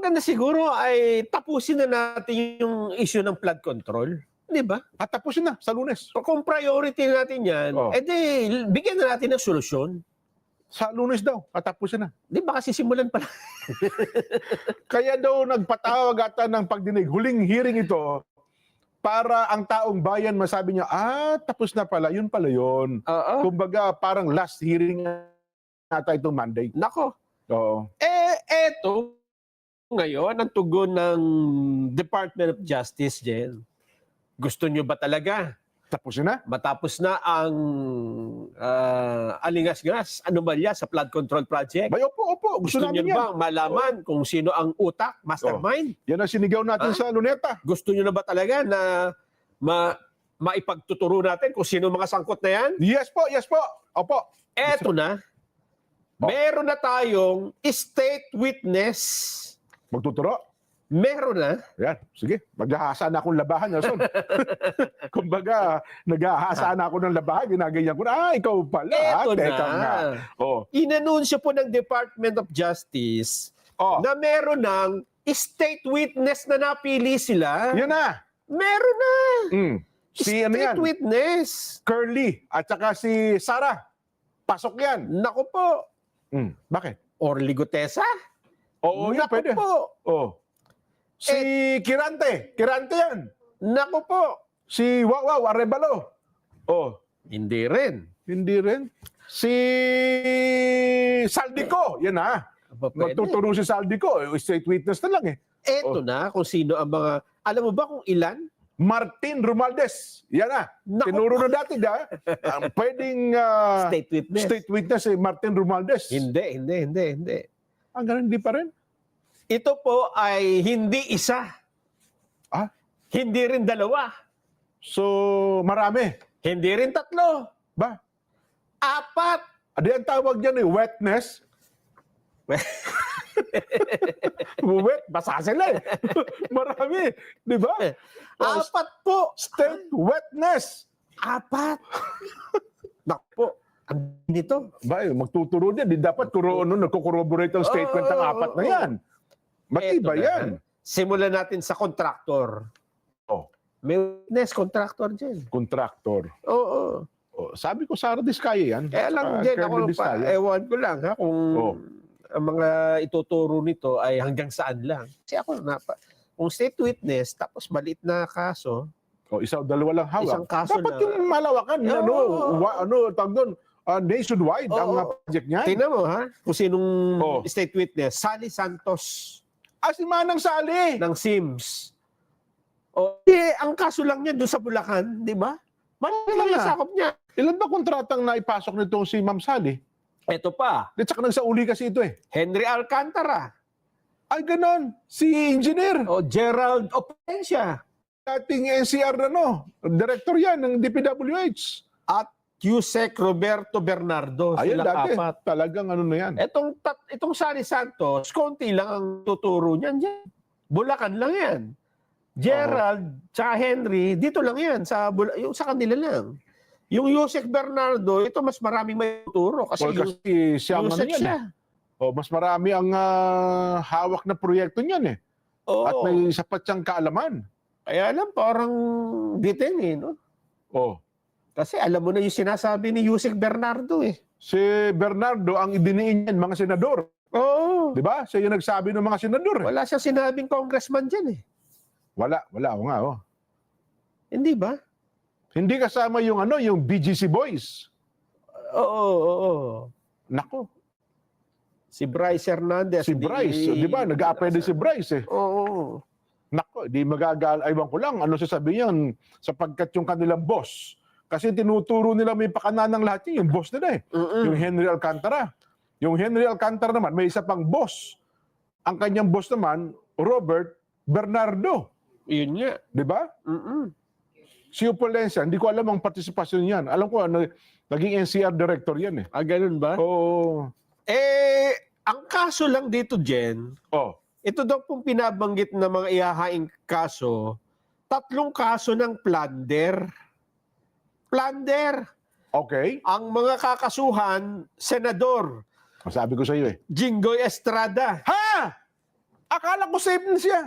maganda siguro ay tapusin na natin yung issue ng flood control. Di ba? At tapusin na sa Lunes. Kung priority natin yan, edi bigyan na natin ng solusyon. Sa Lunes daw, at tapusin na. Di ba kasi simulan pa lang? Kaya daw nagpatawag ata ng pagdinig. Huling hearing ito para ang taong bayan masabi niya, tapos na pala, yun pala yun. Kumbaga, parang last hearing ata itong Monday. Nako. Oo. Eto, ngayon, ang tugon ng Department of Justice, Jen. Gusto nyo ba talaga? Tapusin na? Matapos na ang alingas-gas, anomalya sa flood control project. Bay, opo. Gusto nyo namin yan. ba malaman kung sino ang utak, mastermind? Yan ang sinigaw natin sa Luneta. Gusto nyo na ba talaga na maipagtuturo natin kung sino mga sangkot na yan? Yes po. Opo. Eto na. Meron na tayong state witness. Magtuturo? Meron na. Yan, sige. Maghahasa na akong labahan, Nelson. Kumbaga, naghahasa na ako ng labahan. Ginaganyan ko na, ikaw pala. Eto Teka na. nga. Inanunsyo po ng Department of Justice na meron ng state witness na napili sila. Yan na. Meron na. Si ano yan? State witness. Curly at saka si Sarah. Pasok yan. Naku po. Bakit? Orly Gutesa? Oo, yan, Naku pwede. po. Si Kirante. Kirante yan. Naku po. Si Wawaw Arevalo. Hindi rin. Hindi rin. Si Saldico. Yan na. Magtuturo si Saldico. State witness na lang eh. Eto na kung sino ang mga... Alam mo ba kung ilan? Martin Romualdez. Yan na. Naku. Tinuro na dati na. Pwedeng State witness. state witness si Martin Romualdez. Hindi. Ganun, hindi pa rin. Ito po ay hindi isa. Hindi rin dalawa. So, marami. Hindi rin tatlo. Ba? 4. Adi ang tawag dyan eh, wetness. Wet, basa sila eh. Marami. Di ba? 4 po. State wetness. 4. Naku po. Ang nito. Ba, magtuturo din. Di dapat nagko-corroborate ang statement ng 4 na yan. Matibay yan. Simulan natin sa contractor. May witness contractor dyan. Contractor. Oo. Sabi ko, Sara Diskaya yan. Kaya lang din ako, ewan ko lang ha, kung ang mga ituturo nito ay hanggang saan lang. Kasi ako, kung state witness, tapos maliit na kaso. Isa o dalawa lang hawak. Isang kaso dapat na. yung malawakan. Tawag doon, nationwide ang project niya. Tingnan mo ha, kung sinong state witness. Sally Santos. Si Manang Sally. Ng SIMS. Ang kaso lang niya doon sa Bulacan, di ba? Mali lang yung sakop niya. Ilan ba kontratang naipasok nitong si Ma'am Sally? Ito pa. At saka nagsauli kasi ito eh. Henry Alcantara. Ay, ganon. Si engineer. Gerald Opencia. Dating NCR director yan ng DPWH. At Yusek Roberto Bernardo. Ayun Silang dati. 4. Talagang na yan. Itong Sally Santos, konti lang ang tuturo niyan dyan. Bulacan lang yan. Gerald, tsaka Henry, dito lang yan. Sa kanila lang. Yung Yusek Bernardo, ito mas maraming may tuturo. Kasi siya yan. Mas marami ang hawak na proyekto niyan eh. At may sapat siyang kaalaman. Kaya lang, parang bitin eh, no? Kasi alam mo na yung sinasabi ni Yusek Bernardo eh. Si Bernardo, ang idiniin niyan, mga senador. Oo. Di ba? Siya yung nagsabi ng mga senador eh. Wala siya sinabing congressman dyan eh. Wala nga. Hindi ba? Hindi kasama yung yung BGC Boys. Oo. Nako. Si Bryce Hernandez. Si Bryce, di ba? Nag-a-apply din si Bryce eh. Oo. Nako, di aywan ko lang, ano sasabihin sapagkat yung kanilang boss. Kasi tinuturo nila may pakanan ng lahat yung boss nila eh. Yung Henry Alcantara. Yung Henry Alcantara naman, may isa pang boss. Ang kanyang boss naman, Robert Bernardo. Yun nga. Di ba? Si Upolencia, hindi ko alam ang partisipasyon niyan. Alam ko, naging NCR director yan eh. Ganun ba? Oo. Ang kaso lang dito, Jen, ito daw pong pinabanggit na mga ihahaing kaso, 3 kaso ng plunder. Plunder. Okay. Ang mga kakasuhan, senador. Sabi ko sa iyo eh. Jinggoy Estrada. Ha! Akala ko safe na siya.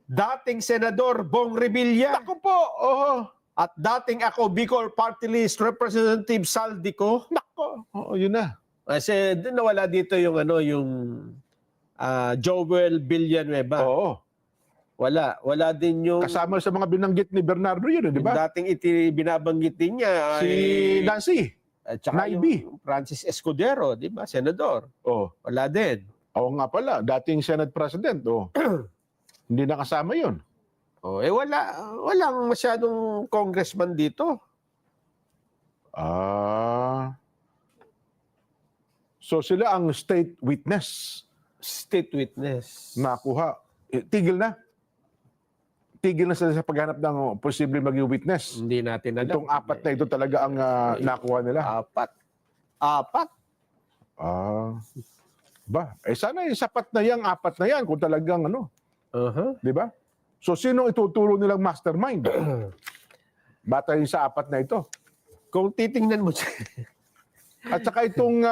Dating Senador Bong Revilla Naku po. Oho. at dating ako Bicol Party List Representative Saldico. Naku. Oo, yun na. Kasi nawala dito yung Joel Villanueva. Oo. Wala din yung Kasama sa mga binanggit ni Bernardo yun, di yung ba? dating binabanggit din niya Si Nancy. at saka Naibi. yung Francis Escudero, di ba? Senador. Oh. Wala din. Oo nga pala, dating Senate President. Oh. Hindi nakasama yun. Walang masyadong congressman dito. So sila ang state witness. State witness. Nakuha. Tigil na. Tigil na sila sa paghanap ng posible maging witness. Hindi natin alam. Itong apat na ito talaga ang nakuha nila. Apat? Sana sapat na yang apat na yan kung talagang di ba? So sino ituturo nilang mastermind? Batay sa apat na ito. Kung titingnan mo At saka itong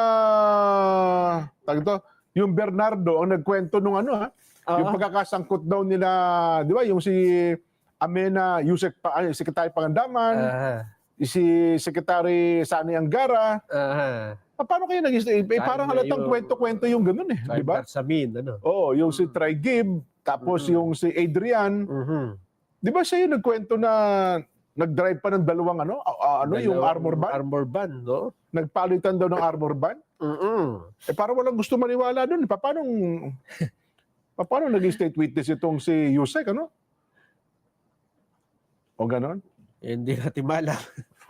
yung Bernardo ang nagkwento nung yung pagkakasangkot daw nila, di ba? Yung si Amena Yusek Secretary Pangandaman, si Secretary Sani Angara. Paano kaya naging parang halatang kwento-kwento yung ganun di ba? Samin, Oo, yung si Try Gibb, tapos yung si Adrian. Di ba siya yung nagkwento na nag-drive pa ng dalawang yung armor van? Armor van, no? Nagpalitan daw ng armor van? Parang walang gusto maniwala doon. Paano naging state witness itong si Yusek, O ganon? Hindi natin malam.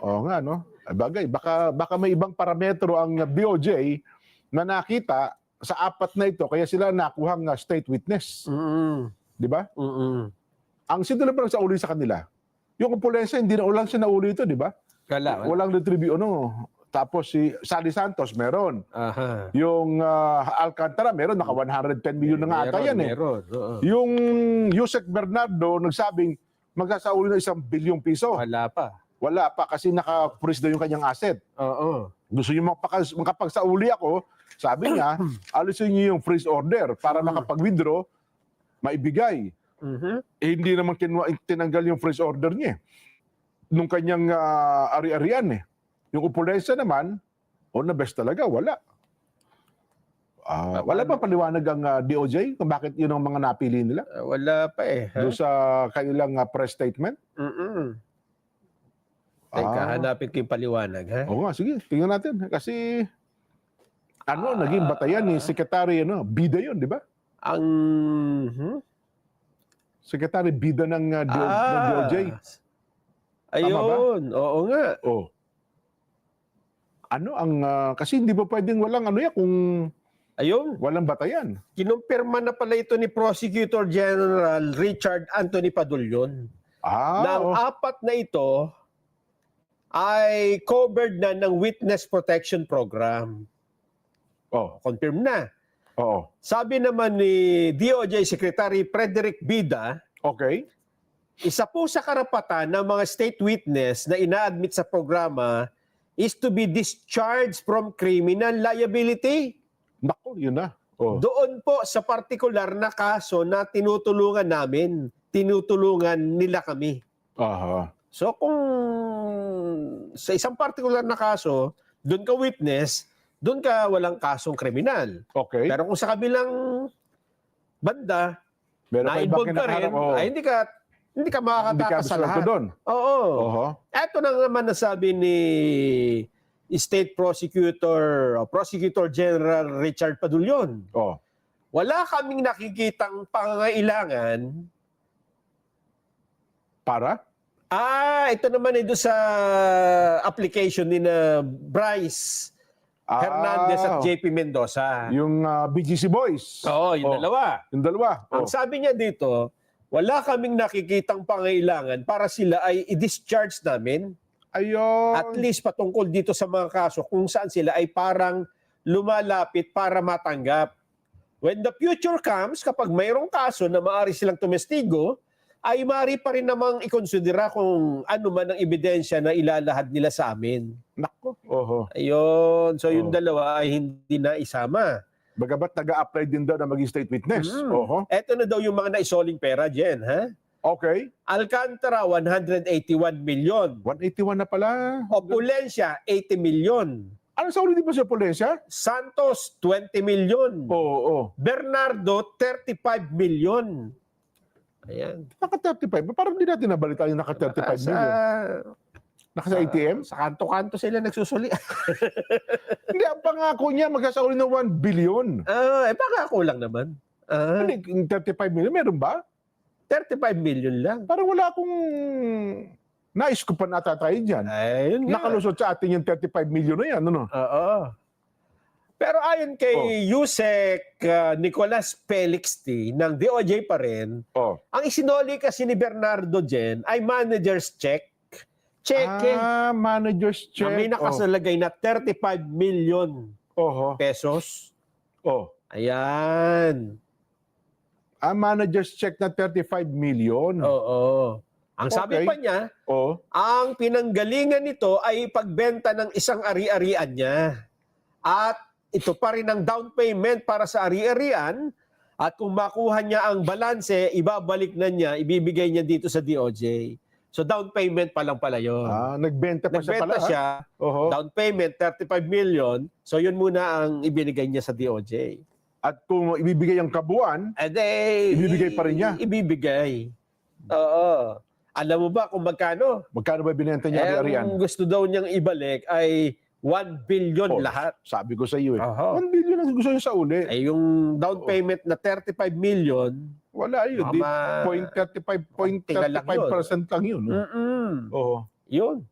Oo nga, Bagay, baka may ibang parametro ang DOJ na nakita sa apat na ito, kaya sila nakuhang state witness. Di ba? Ang sinula pa sa uli sa kanila, yung opulensya, hindi na ulang siya nauli ito, di ba? Walang retribute, Tapos si Sally Santos, meron. Yung Alcantara, meron. Naka 110 million na nga ata yan. Meron. Yung Yusek Bernardo, nagsabing magsasauli na 1 bilyong piso. Wala pa kasi naka-freeze daw yung kanyang asset. Gusto niyo makapagsauli ako, sabi niya, alisin niyo yung freeze order para makapag-withdraw, maibigay. Hindi naman tinanggal yung freeze order niya. Nung kanyang ari-arian Yung opulensya naman, na best talaga, wala. Wala pa paliwanag ang DOJ kung bakit yun ang mga napili nila? Wala pa Doon sa kanilang press statement? Teka, hanapin ko yung paliwanag, ha? Oo nga, sige, tingnan natin. Kasi, naging batayan ni Secretary, Bida yun, di ba? Secretary Bida ng DOJ. Ayun, oo nga. Kasi hindi ba pwedeng walang kung Ayun, walang batayan? kinumpirma na pala ito ni Prosecutor General Richard Anthony Padulyon. Na ang apat na ito ay covered na ng Witness Protection Program. Confirm na. Sabi naman ni DOJ Secretary Frederick Bida, isa po sa karapatan ng mga state witness na ina-admit sa programa is to be discharged from criminal liability. Naku, yun na. Doon po sa partikular na kaso na tinutulungan nila kami. So kung sa isang partikular na kaso, doon ka witness, doon ka walang kasong kriminal. Pero kung sa kabilang banda, na-involve ka rin, ay hindi ka makakatakas sa lahat. Ito na naman nasabi ni State Prosecutor General Richard Padulyon. Wala kaming nakikitang pangangailangan para? Ito naman doon sa application ni na Bryce Hernandez at JP Mendoza. Yung BGC Boys. Yung dalawa. Yung dalawa. Ang sabi niya dito, wala kaming nakikitang pangailangan para sila ay i-discharge namin. Ayun. At least patungkol dito sa mga kaso kung saan sila ay parang lumalapit para matanggap. When the future comes, kapag mayroong kaso na maaari silang tumestigo, ay maaari pa rin namang ikonsidera kung ano man ang ebidensya na ilalahad nila sa amin. Nako. Ayun. So yung dalawa ay hindi na isama. Bagamat nag-a-apply din daw na maging state witness. Oho. Eto na daw yung mga naisoling pera, Jen, ha? Okay. Alcantara, 181 million. 181 na pala. Opulencia, 80 million. Ano sa uli di ba sa Polensya? Santos, 20 million. Oo. Bernardo, 35 million. Ayan. Naka-35. Parang hindi natin nabalita yung naka-35 million. Naka sa ATM? Sa kanto-kanto sila nagsusuli. Hindi, ang pangako niya magsasauli ng 1 billion. Pangako lang naman. Hindi, yung 35 million, meron ba? 35 million lang. Parang wala akong nais ko pa natatry dyan. Ayun nga. Nakalusot sa atin yung 35 million na yan, ano? Oo. Pero ayon kay Yusek Nicolas Felix T ng DOJ pa rin, ang isinoli kasi ni Bernardo Jen ay manager's check. Cheque. Manager's check. Na may nakasalagay na 35 million pesos. Ayan. Manager's check na 35 million. Oo. Ang sabi pa niya, ang pinanggalingan nito ay pagbenta ng isang ari-arian niya. At ito pa rin ang down payment para sa ari-arian. At kung makuha niya ang balanse, ibabalik na niya, ibibigay niya dito sa DOJ. So down payment pa lang pala yun. Nagbenta pa siya pala. Nagbenta siya, down payment, 35 million. So yun muna ang ibinigay niya sa DOJ. At kung ibibigay ang kabuuan, ibibigay pa rin niya. Ibibigay. Oo. Alam mo ba kung magkano? Magkano ba binenta niya ari-arian? Ang gusto daw niyang ibalik ay 1 billion lahat. Sabi ko sa iyo 1 billion ang gusto niya sa uli. Ay yung down payment na 35 million, wala yun. 0.35% lang yun. Yun.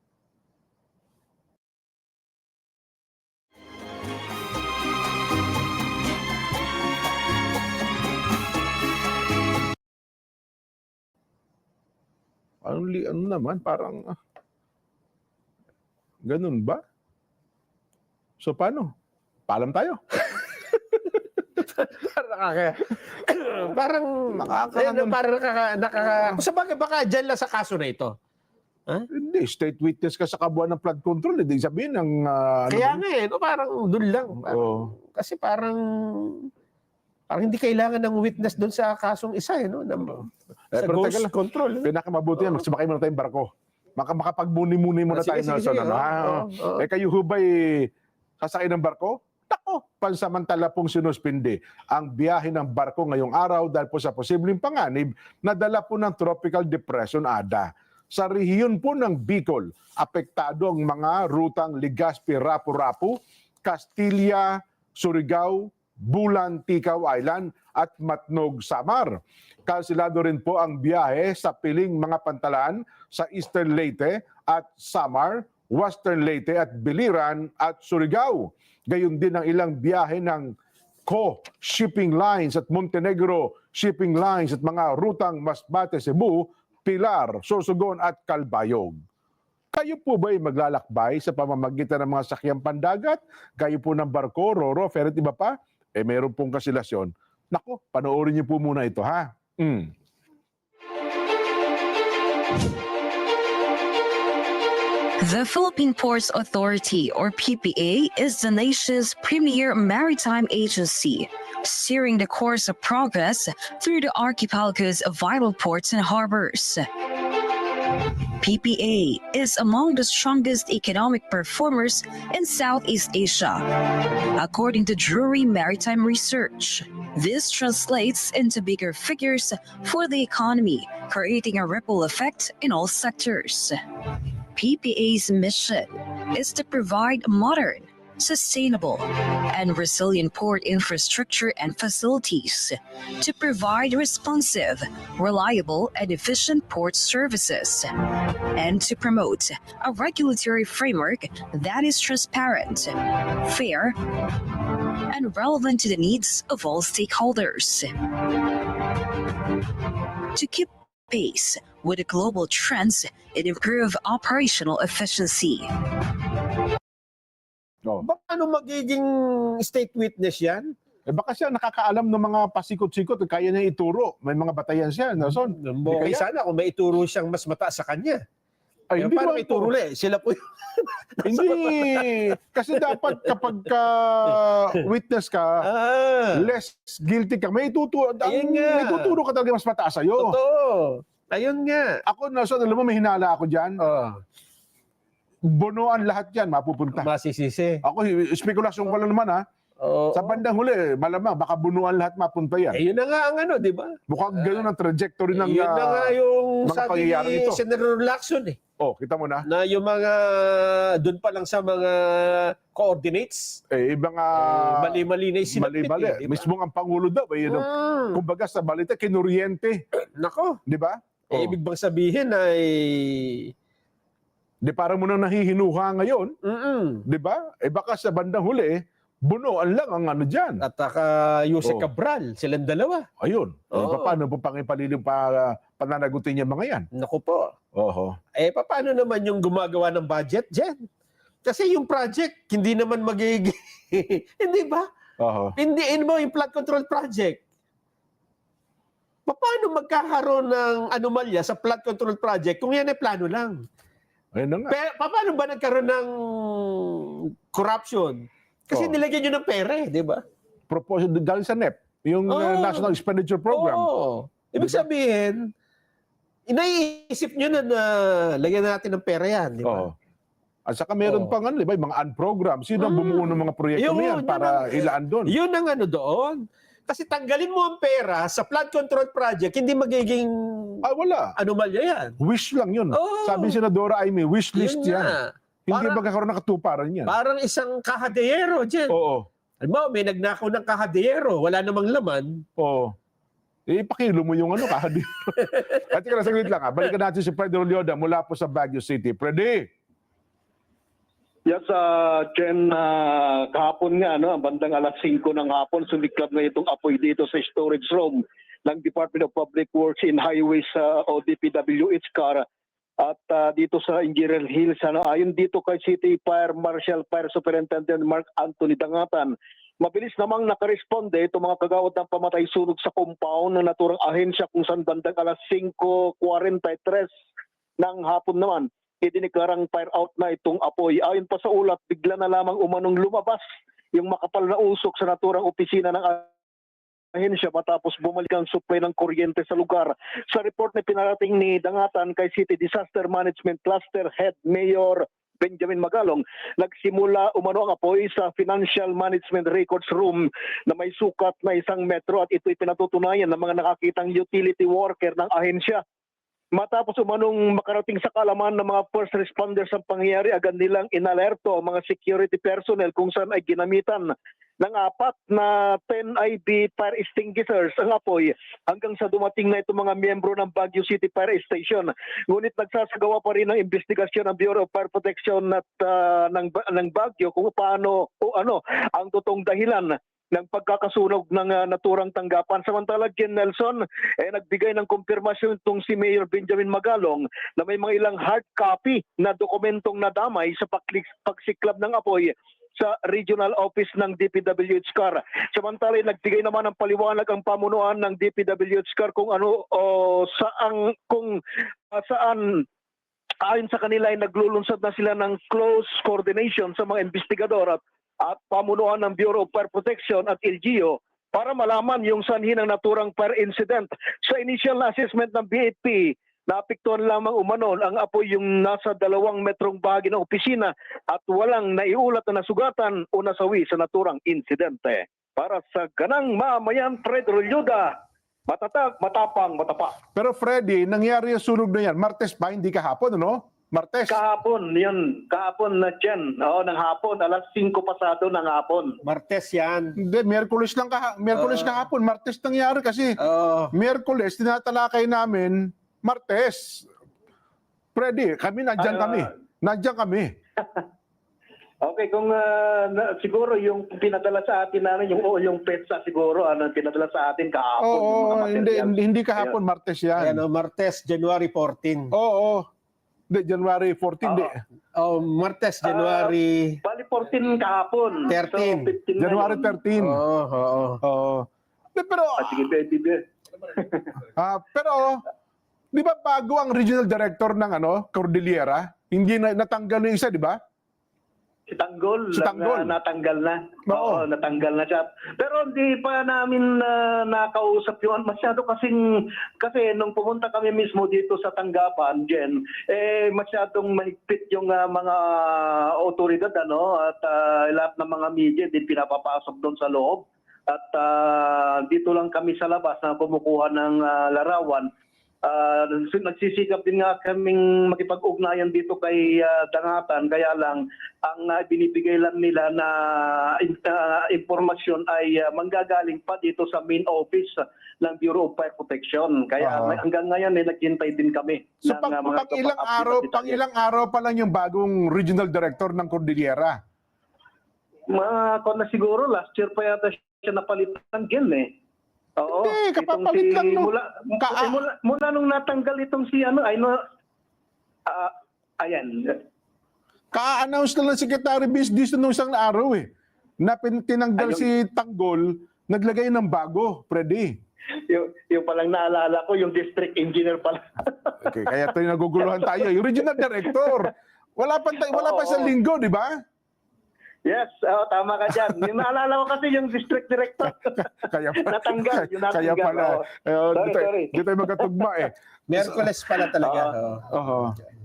Ano naman, parang ganun ba? So paano? Paalam tayo. Parang sa bagay baka dyan lang sa kaso na ito. Hindi, state witness ka sa kabuuan ng flood control. Hindi sabihin ng... Kaya nga parang doon lang. Kasi parang hindi kailangan ng witness doon sa kasong isa. Sa ghost control. Pinakamabuti yan, magsabakay muna tayong barko. Makapagmuni-muni muna tayo. Kayo hubay sasakay ng barko? Nako, pansamantala pong sinuspindi ang biyahe ng barko ngayong araw dahil po sa posibleng panganib na dala po ng Tropical Depression Ada. Sa rehiyon po ng Bicol, apektado ang mga rutang Legazpi, Rapu-Rapu, Castilla, Surigao, Bulan, Ticao Island at Matnog, Samar. Kansilado rin po ang biyahe sa piling mga pantalaan sa Eastern Leyte at Samar, Western Leyte at Biliran at Surigao. Gayon din ang ilang biyahe ng Co Shipping Lines at Montenegro Shipping Lines at mga rutang Masbate, Cebu, Pilar, Sorsogon at Calbayog. Kayo po ba ay maglalakbay sa pamamagitan ng mga sakyang pandagat? Kayo po ng barko, roro, ferry, iba pa? Meron pong kasilasyon. Nako, panoorin niyo po muna ito, ha? The Philippine Ports Authority, or PPA, is the nation's premier maritime agency, steering the course of progress through the archipelago's vital ports and harbors. PPA is among the strongest economic performers in Southeast Asia, according to Drury Maritime Research. This translates into bigger figures for the economy, creating a ripple effect in all sectors. PPA's mission is to provide modern, sustainable, and resilient port infrastructure and facilities to provide responsive, reliable, and efficient port services, and to promote a regulatory framework that is transparent, fair, and relevant to the needs of all stakeholders. To keep pace with the global trends and improve operational efficiency. Paano magiging state witness yan? Baka siya nakakaalam ng mga pasikot-sikot, kaya niya ituro. May mga batayan siya. Sana kung may ituro siyang mas mataas sa kanya. Ay, hindi parang naman ituro po. na eh. Sila po yung... Hindi. Kasi dapat kapag ka witness ka, less guilty ka. May tuturo, Ayun nga. may tuturo ka talaga mas mataas sa'yo. Totoo. Ayun nga. Ako, alam mo, may hinala ako dyan. Bonoan lahat yan, mapupunta. Masisisi. Ako, spekulasyon ko lang naman ha. Oo. Sa bandang huli, malamang, baka bunuan lahat mapunta yan. Yun na nga ang ano, di ba? Mukhang gano'n ang trajectory ng Yun na nga yung mga sabi pangyayaring ni ito. Senator Lacson eh. Oh, kita mo na. Na yung mga, doon pa lang sa mga coordinates, Ibang mali-mali na isinapit. mali-mali. Eh, di ba? Mismo ang Pangulo daw. Kumbaga sa balita, kinuryente. Nako. Di ba? Oh. Ibig bang sabihin ay... Di parang mo nang nahihinuha ngayon. Di ba? Baka sa bandang huli, bunuan lang ang ano dyan. At Jose Cabral, silang dalawa. Ayun. Oo. Paano po pangipalilim pananagutin niya mga yan? Naku po. Oho. Paano naman yung gumagawa ng budget dyan? Kasi yung project, hindi naman magiging... hindi ba? Oho. Hindi mo yung flood control project. Paano magkakaroon ng anomalya sa flood control project kung yan ay plano lang? Ayun na nga. Paano ba nagkaroon ng corruption? Kasi Oo. nilagyan nyo ng pera eh, di ba? Proposal galing sa NEP, yung National Expenditure Program. Oo. Ibig sabihin, inaiisip nyo na lagyan natin ng pera yan, di ba? Oo. At saka meron pang ano, di ba, yung mga unprogram. Sino ang bumuo ng mga proyekto na yan para ilaan doon? Yun ang ano doon. Kasi tanggalin mo ang pera sa flood control project, hindi magiging Wala. anomalya yan. Wish lang yun. Oo. Sabi ni Senadora Amy, wish list Yun yan. nga. Hindi Parang- magkakaroon ng katuparan yan. Parang isang kahadeyero dyan. Oo. Alam mo, may nagnakaw ng kahadeyero, wala namang laman. Oo. Ipakilo mo yung ano, kahadi. At tika na, saglit lang ha. Balikan natin si Freddy Rolyoda mula po sa Baguio City. Freddy! Yes, Jen, kahapon nga, bandang alas 5 ng hapon, sumiklab na itong apoy dito sa storage room ng Department of Public Works in Highways o DPWH car at dito sa Ingerial Hills. Ayon dito kay City Fire Marshal Fire Superintendent Mark Anthony Dangatan, mabilis namang nakaresponde itong mga kagawad ng pamatay sunog sa compound ng naturang ahensya kung saan bandang alas 5:43 ng hapon naman idineklarang fire out na itong apoy. Ayon pa sa ulat, bigla na lamang umanong lumabas yung makapal na usok sa naturang opisina ng ahensya matapos bumalik ang supply ng kuryente sa lugar. Sa report na pinarating ni Dangatan kay City Disaster Management Cluster Head Mayor Benjamin Magalong, nagsimula umano ang apoy sa Financial Management Records Room na may sukat na 1 metro at ito'y pinatutunayan ng mga nakakitang utility worker ng ahensya. Matapos umanong makarating sa kalaman ng mga first responders ang pangyayari, agad nilang inalerto ang mga security personnel kung saan ay ginamitan ng 4 na 10 IB fire extinguishers ang apoy hanggang sa dumating na itong mga miyembro ng Baguio City Fire Station. Ngunit nagsasagawa pa rin ng investigasyon ng Bureau of Fire Protection at ng Baguio kung paano o ano ang totoong dahilan ng pagkakasunog ng naturang tanggapan. Samantala, Jen Nelson, nagbigay ng kumpirmasyon itong si Mayor Benjamin Magalong na may mga ilang hard copy na dokumentong nadamay sa pagsiklab ng apoy sa regional office ng DPWH car. Samantala, nagbigay naman ng paliwanag ang pamunuan ng DPWH car kung ano saan ayon sa kanila ay naglulunsad na sila ng close coordination sa mga investigador at pamunuan ng Bureau of Fire Protection at LGU para malaman yung sanhi ng naturang fire incident. Sa initial na assessment ng BFP, naapektuhan lamang umanon ang apoy yung nasa 2 metrong bahagi ng opisina at walang naiulat na nasugatan o nasawi sa naturang insidente. Para sa Ganang Mamayan, Fred Rolyoda, matatag, matapang, matapa. Pero Freddy, nangyari yung sunog na yan. Martes pa, hindi kahapon, ano? Martes. Kahapon na Jen. Oo, ng hapon, alas 5 pasado ng hapon. Martes yan. Hindi, Miyerkules lang Miyerkules kahapon. Martes nangyari kasi. Miyerkules, tinatalakay namin, Martes. Freddy, kami, nandyan kami. Nandyan kami. Okay, kung siguro yung pinadala sa atin namin, yung petsa siguro, pinadala sa atin kahapon. yung mga Oo, materials. hindi kahapon, Martes yan. Ayan, Martes, January 14. Oo. Hindi, January 14. Hindi. Martes, January Bali 14 kahapon. 13. So, 15 January ngayon. 13. Oo. Oo. Pero, Sige, baby. pero, Di ba bago ang regional director ng Cordillera? Hindi na natanggal yung isa, di ba? Si Tanggol, Si Tanggol. natanggal na. Oo. Oo, natanggal na siya. Pero hindi pa namin nakausap yun. Masyado kasi nung pumunta kami mismo dito sa tanggapan, Jen, masyadong mahigpit yung mga otoridad, at lahat ng mga media din pinapapasok doon sa loob. At dito lang kami sa labas na kumukuha ng larawan. Nagsisikap din nga kaming makipag-ugnayan dito kay Dangatan, kaya lang ang binibigay lang nila na impormasyon ay manggagaling pa dito sa main office ng Bureau of Fire Protection. Kaya hanggang ngayon naghintay din kami. So pang ilang araw pa lang yung bagong regional director ng Cordillera? Na siguro last year pa yata siya napalitan din Oo. Hindi, kapapalit lang no. Mula nung natanggal itong ayan. Ka-announce na lang Secretary Business nung isang araw na tinanggal si Tanggol, naglagay ng bago, Freddy. Yung palang naalala ko, yung district engineer pala. Okay, kaya tayo naguguluhan tayo. Yung regional director, wala pa sa linggo, di ba? Yes, tama ka dyan. Yung naalala ko kasi yung district director. Kaya natanggal. Kaya pala. Sorry. Di tayo magkatugma Miyerkules pala talaga.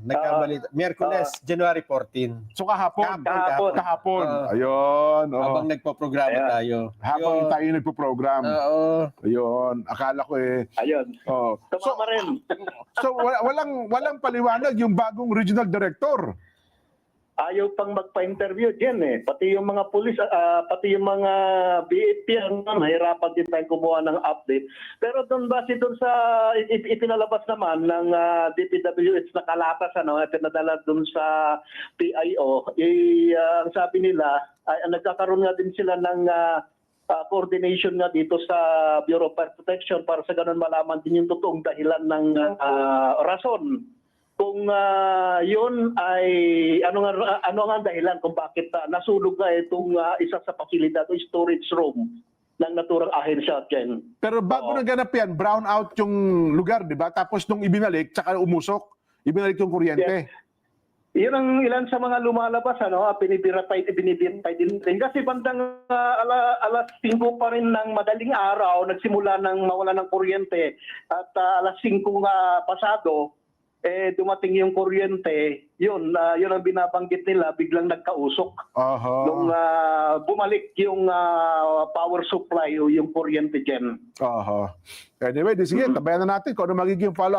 Nagkabalita. Miyerkules, January 14. So kahapon. Kahapon. Ayun. Habang nagpo-programa tayo. Habang tayo nagpo-program. Oo. Ayun. Akala ko Ayun. Tumama rin. So walang paliwanag yung bagong regional director. Ayaw pang magpa-interview dyan Pati yung mga pulis, pati yung mga BAP, nahirapan din tayo kumuha ng update. Pero doon base doon sa ipinalabas naman ng DPWH na kalatas, pinadala doon sa PIO, ang sabi nila, nagkakaroon nga din sila ng coordination nga dito sa Bureau of Fire Protection para sa ganun malaman din yung totoong dahilan ng rason. Kung yun ay ano nga dahilan kung bakit nasunog na itong isa sa pasilidad o storage room ng naturang ahensya, Jen. Pero bago naganap yan, brown out yung lugar, di ba? Tapos nung ibinalik, tsaka umusok, ibinalik yung kuryente. Yes. Yun ang ilan sa mga lumalabas, binibintay din. Kasi bandang alas 5 pa rin ng madaling araw, nagsimula ng mawala ng kuryente at alas 5 pasado, dumating yung kuryente, yun ang binabanggit nila, biglang nagkausok. Nung bumalik yung power supply o yung kuryente dyan. Anyway, sige, tabayan na natin kung ano magiging follow-up.